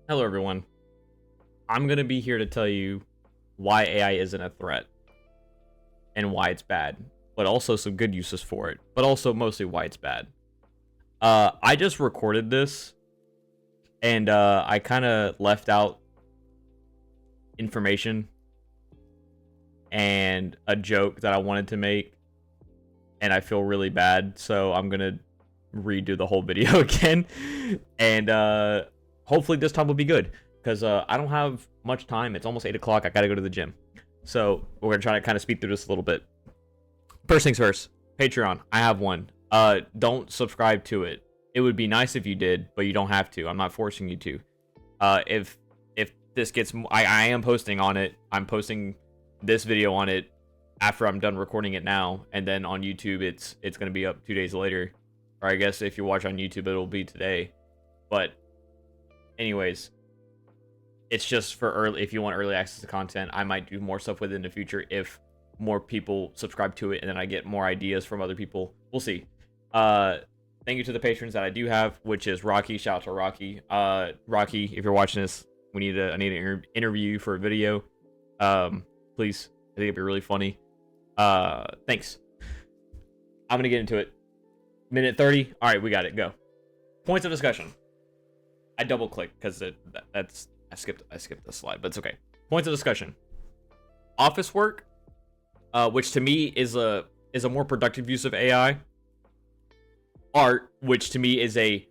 Hello, everyone. I'm going to be here to tell you why AI isn't a threat and why it's bad, but also some good uses for it, but also mostly why it's bad. I just recorded this and I kind of left out information and a joke that I wanted to make, and I feel really bad, so I'm going to redo the whole video again. And hopefully this time will be good because I don't have much time. It's almost 8 o'clock. I got to go to the gym. So we're going to try to kind of speed through this a little bit. First things first, Patreon. I have one. Don't subscribe to it. It would be nice if you did, but you don't have to. I'm not forcing you to. If this gets, I am posting on it. I'm posting this video on it after I'm done recording it now, and then on YouTube it's gonna be up 2 days later, or I guess if you watch on YouTube it'll be today. But anyways, it's just for early. If you want early access to content, I might do more stuff with it in the future if more people subscribe to it, and then I get more ideas from other people. We'll see. Thank you to the patrons that I do have, which is Rocky. Shout out to Rocky. Rocky, if you're watching this, I need to interview you for a video. Please, I think it'd be really funny. Thanks. I'm gonna get into it. Minute 30. All right, we got it. Go. Points of discussion. I double clicked because that's I skipped the slide, but it's okay. Points of discussion. Office work, which to me is a more productive use of AI. Art, which to me is a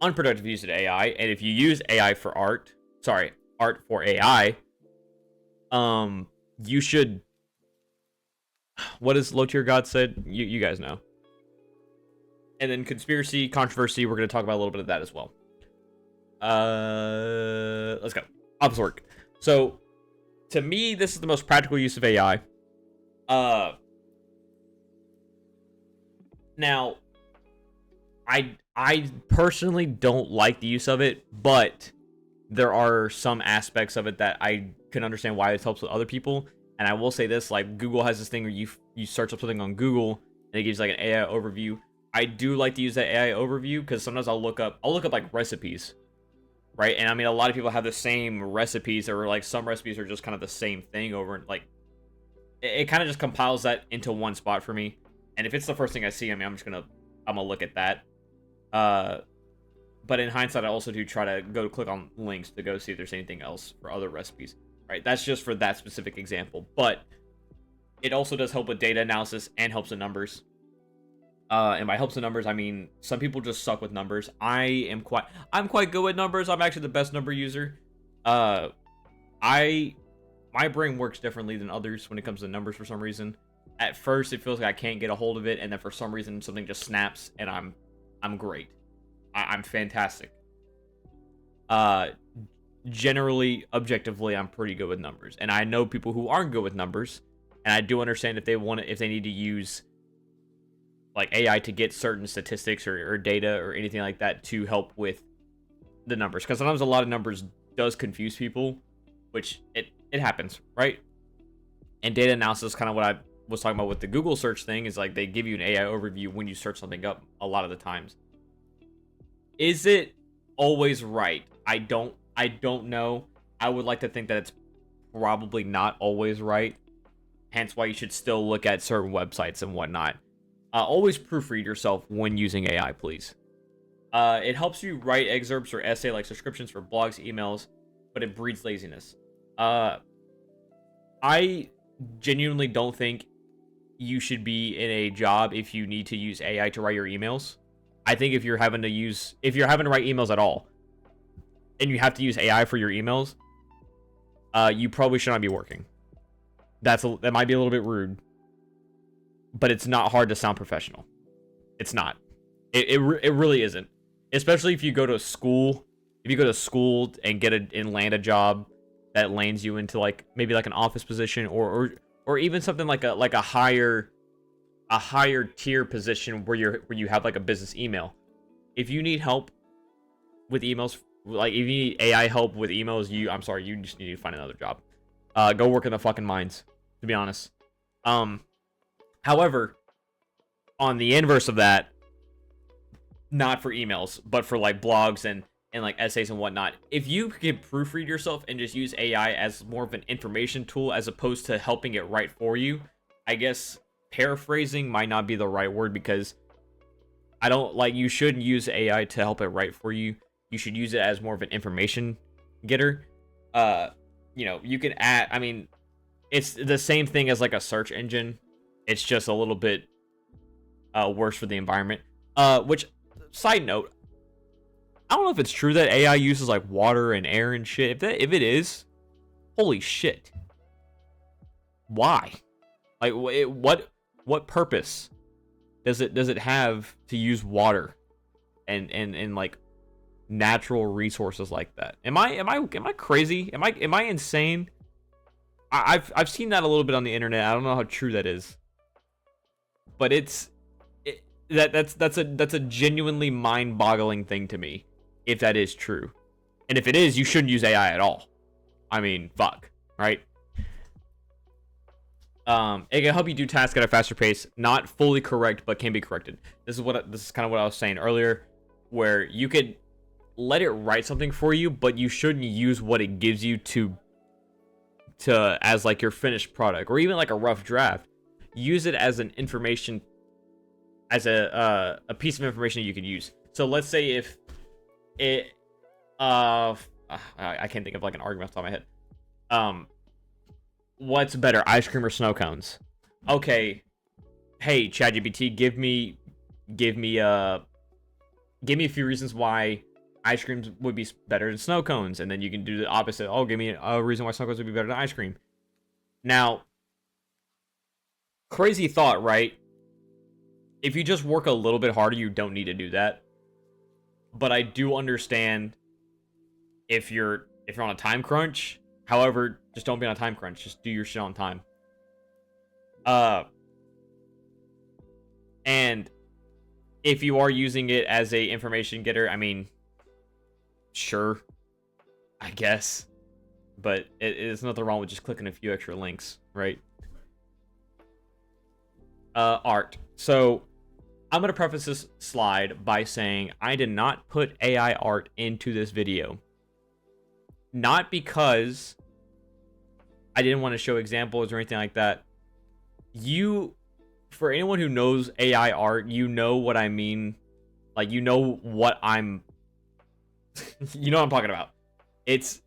unproductive use of AI, and if you use AI for art for AI, you should. What is low tier God said? You guys know. And then conspiracy, controversy. We're going to talk about a little bit of that as well. Let's go. Office work. So, to me, this is the most practical use of AI. Now, I personally don't like the use of it, but there are some aspects of it that I can understand why it helps with other people. And I will say this, like Google has this thing where you search up something on Google and it gives like an AI overview. I do like to use that AI overview because sometimes I'll look up like recipes, right? And I mean, a lot of people have the same recipes, or like some recipes are just kind of the same thing over, and like it kind of just compiles that into one spot for me. And if it's the first thing I see, I mean, I'm gonna look at that. But in hindsight, I also do try to go click on links to go see if there's anything else for other recipes. Right, that's just for that specific example, but it also does help with data analysis and helps with numbers. And by helps with numbers, I mean some people just suck with numbers. I'm quite good with numbers. I'm actually the best number user. My brain works differently than others when it comes to numbers for some reason. At first, it feels like I can't get a hold of it, and then for some reason something just snaps, and I'm great. I'm fantastic. Generally, objectively, I'm pretty good with numbers, and I know people who aren't good with numbers, and I do understand if they need to use like AI to get certain statistics or data or anything like that to help with the numbers, because sometimes a lot of numbers does confuse people, which it happens, right? And data analysis, kind of what I was talking about with the Google search thing, is like they give you an AI overview when you search something up a lot of the times. Is it always right? I don't know. I would like to think that it's probably not always right. Hence why you should still look at certain websites and whatnot. Always proofread yourself when using AI, please. It helps you write excerpts or essay like subscriptions for blogs, emails, but it breeds laziness. I genuinely don't think you should be in a job if you need to use AI to write your emails. I think if you're having to write emails at all, and you have to use AI for your emails, you probably should not be working. That might be a little bit rude, but it's not hard to sound professional. It's not. It really isn't. Especially if you go to school. If you go to school and land a job that lands you into like maybe like an office position, or even something like a higher tier position where you have like a business email. If you need help with emails, like if you need AI help with emails, you just need to find another job. Go work in the fucking mines, to be honest. However, on the inverse of that, not for emails, but for like blogs and and like essays and whatnot. If you can proofread yourself and just use AI as more of an information tool as opposed to helping it write for you, I guess paraphrasing might not be the right word, because I don't like, you shouldn't use AI to help it write for you. You should use it as more of an information getter. You know, you can add, I mean, it's the same thing as like a search engine. It's just a little bit worse for the environment. Which, side note, I don't know if it's true that AI uses like water and air and shit. If it is, holy shit. Why? Like, what purpose does it have to use water and like natural resources like that? Am I crazy? Am I insane? I've seen that a little bit on the internet. I don't know how true that is, but that's a genuinely mind-boggling thing to me, if that is true. And if it is, you shouldn't use AI at all. I mean, fuck, right? It can help you do tasks at a faster pace. Not fully correct, but can be corrected. This is kind of what I was saying earlier, where you could let it write something for you, but you shouldn't use what it gives you to as like your finished product, or even like a rough draft. Use it as an information, as a piece of information you could use. So let's say if it I can't think of like an argument off the top of my head. What's better, ice cream or snow cones? Okay, hey ChatGPT, give me a few reasons why ice creams would be better than snow cones, and then you can do the opposite. Oh, give me a reason why snow cones would be better than ice cream. Now, crazy thought, right? If you just work a little bit harder, you don't need to do that. But I do understand if you're on a time crunch. However, just don't be on a time crunch. Just do your shit on time. And if you are using it as a information getter, I mean, sure, I guess. But there's nothing wrong with just clicking a few extra links, right? Art. So I'm going to preface this slide by saying I did not put AI art into this video. Not because I didn't want to show examples or anything like that. For anyone who knows AI art, you know what I mean. Like, you know what I'm... you know what I'm talking about. It's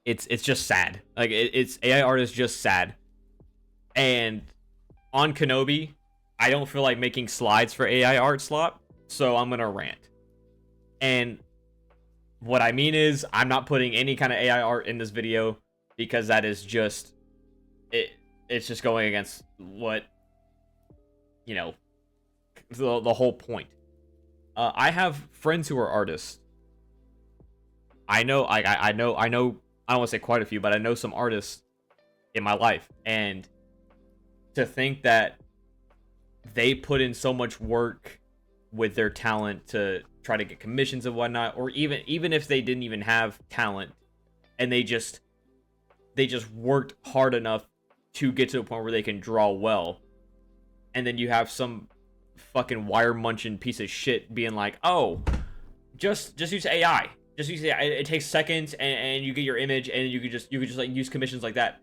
just sad. Like, it's AI art is just sad. And on Kenobi, I don't feel like making slides for AI art slot, so I'm gonna rant. And what I mean is, I'm not putting any kind of AI art in this video, because that is just it's just going against what, you know, the whole point. I have friends who are artists. I know I don't want to say quite a few, but I know some artists in my life, and to think that they put in so much work with their talent to try to get commissions and whatnot, or even if they didn't even have talent, and they just worked hard enough to get to a point where they can draw well, and then you have some fucking wire munching piece of shit being like, oh, just use AI. Just use AI. It takes seconds, and you get your image, and you could just like use commissions like that.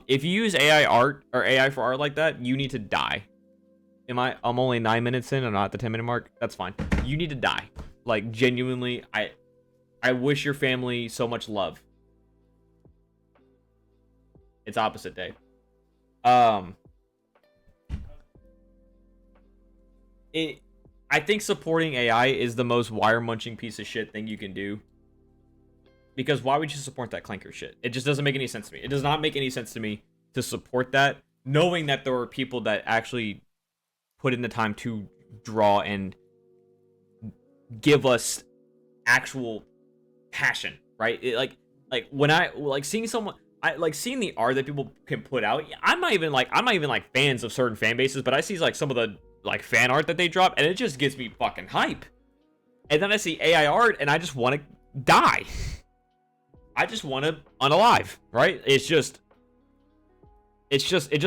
If you use AI art or AI for art like that, you need to die. I'm only 9 minutes in. I'm not at the 10-minute mark. That's fine. You need to die. Like, genuinely, I wish your family so much love. It's opposite day. I think supporting AI is the most wire munching piece of shit thing you can do. Because why would you support that clanker shit? It just doesn't make any sense to me. It does not make any sense to me to support that, knowing that there are people that actually put in the time to draw and give us actual passion, right? Like when I like seeing someone, I like seeing the art that people can put out. I'm not even like fans of certain fan bases, but I see like some of the like fan art that they drop, and it just gets me fucking hype. And then I see AI art, and I just want to die. I just want to unalive, right? It just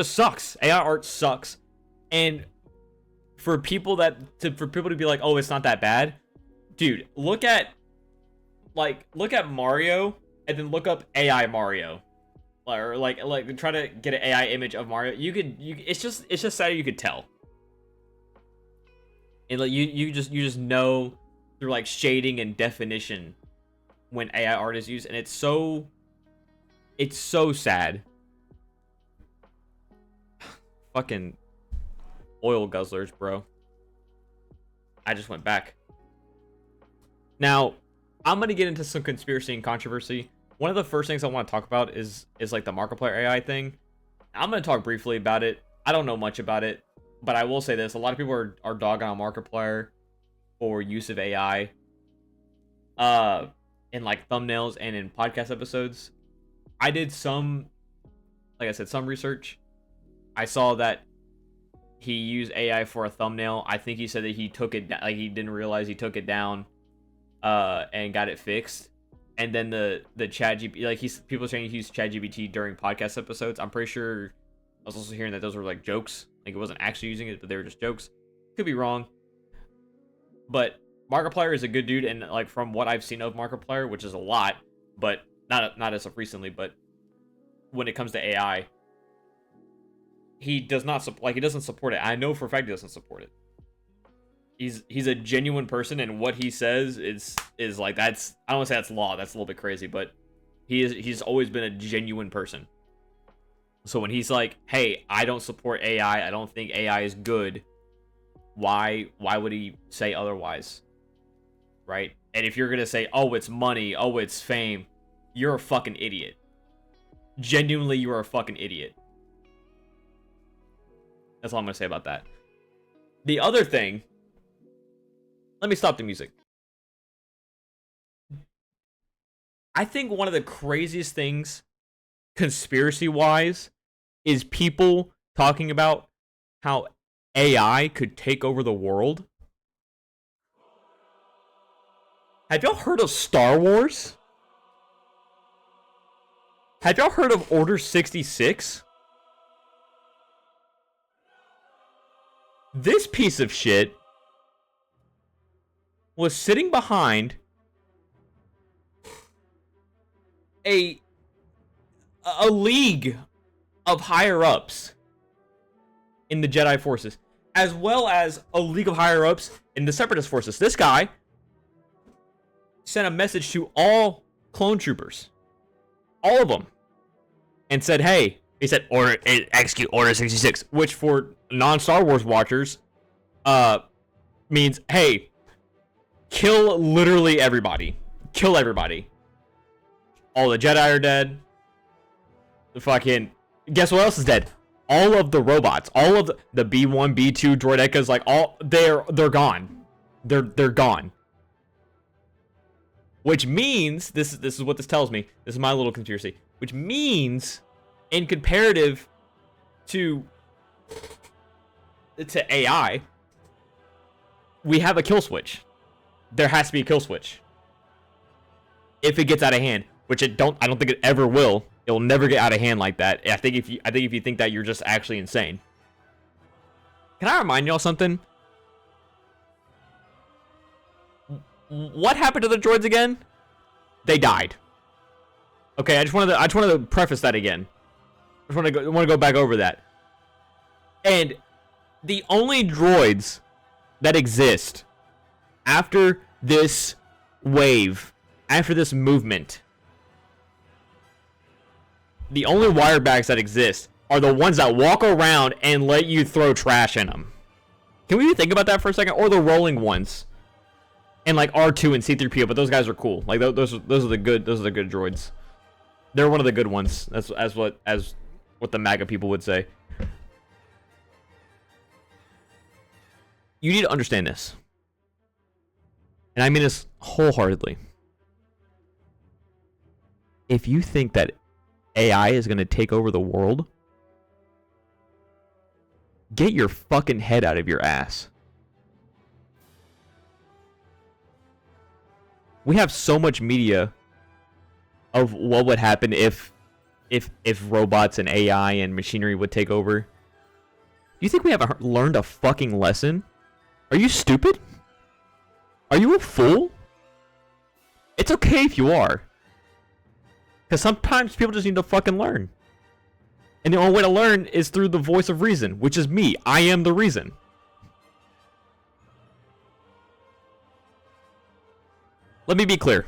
sucks. AI art sucks. And for people to be like, oh, it's not that bad, Dude, look at Mario and then look up AI Mario. Or like try to get an AI image of Mario. It's just sad you could tell. And like you just know through like shading and definition when AI art is used, and it's so sad. Fucking oil guzzlers, bro. I just went back. Now, I'm gonna get into some conspiracy and controversy. One of the first things I want to talk about is like the Markiplier AI thing. I'm gonna talk briefly about it. I don't know much about it, but I will say this: a lot of people are dogging on Markiplier for use of AI, in like thumbnails and in podcast episodes. I did some, like I said, some research. I saw that he used AI for a thumbnail. I think he said that he took it, like he didn't realize he took it down, and got it fixed. And then the ChatGPT, like people saying he used ChatGPT during podcast episodes. I'm pretty sure I was also hearing that those were like jokes. Like it wasn't actually using it, but they were just jokes. Could be wrong. But Markiplier is a good dude, and like from what I've seen of Markiplier, which is a lot, but not as of recently, but when it comes to AI, he does not he doesn't support it. I know for a fact he doesn't support it. He's a genuine person, and what he says is like, that's, I don't want to say that's law, that's a little bit crazy, but he's always been a genuine person. So when he's like, hey, I don't support AI, I don't think AI is good, why would he say otherwise? Right? And if you're gonna say, oh, it's money, oh, it's fame, you're a fucking idiot. Genuinely, you are a fucking idiot. That's all I'm gonna say about that. The other thing, let me stop the music. I think one of the craziest things, conspiracy-wise, is people talking about how AI could take over the world. Have y'all heard of Star Wars? Have y'all heard of Order 66? This piece of shit was sitting behind a league of higher-ups in the Jedi forces, as well as a league of higher-ups in the Separatist forces. This guy sent a message to all clone troopers, all of them, and said, hey, he said, execute Order 66, which for non-Star Wars watchers means, hey, kill literally everybody. Kill everybody. All the Jedi are dead. The fucking... Guess what else is dead? All of the robots. All of the B1, B2, droidekas, like, all... They're gone. They're gone. Which means... This is what this tells me. This is my little conspiracy. Which means, in comparative to AI, we have a kill switch. There has to be a kill switch. If it gets out of hand, which I don't think it ever will. It will never get out of hand like that. I think if you think that, you're just actually insane. Can I remind y'all something? What happened to the droids again? They died. Okay, I just wanted to preface that again. I just want to go back over that. And the only droids that exist after this wave, after this movement, the only wirebacks that exist are the ones that walk around and let you throw trash in them. Can we think about that for a second? Or the rolling ones, and like R2 and C-3PO, but those guys are cool. Like those are the good droids. They're one of the good ones. That's what the MAGA people would say. You need to understand this. And I mean this wholeheartedly. If you think that AI is going to take over the world, get your fucking head out of your ass. We have so much media of what would happen if robots and AI and machinery would take over. You think we haven't learned a fucking lesson? Are you stupid? Are you a fool? It's okay if you are. Because sometimes people just need to fucking learn. And the only way to learn is through the voice of reason, which is me. I am the reason. Let me be clear.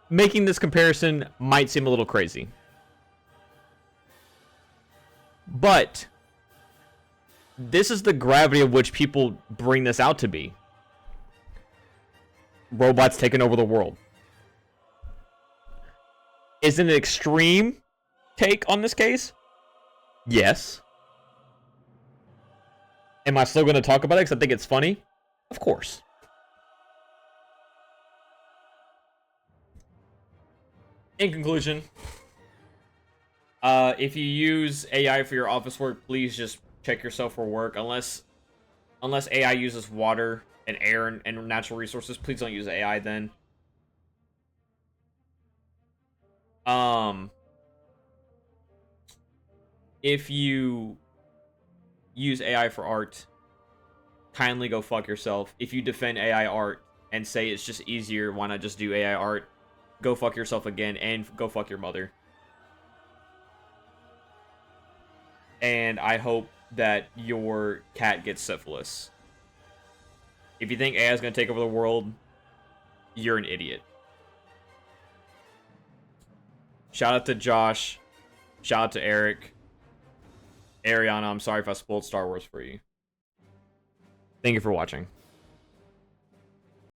Making this comparison might seem a little crazy. But this is the gravity of which people bring this out to be. Robots taking over the world. Is it an extreme take on this case? Yes. Am I still going to talk about it because I think it's funny? Of course. In conclusion, if you use AI for your office work, please just check yourself for work. Unless AI uses water and air and natural resources, please don't use AI then. If you use AI for art, kindly go fuck yourself. If you defend AI art and say it's just easier, why not just do AI art? Go fuck yourself again, and go fuck your mother. And I hope that your cat gets syphilis. If you think AI is going to take over the world, you're an idiot. Shout out to Josh. Shout out to Eric. Ariana, I'm sorry if I spoiled Star Wars for you. Thank you for watching.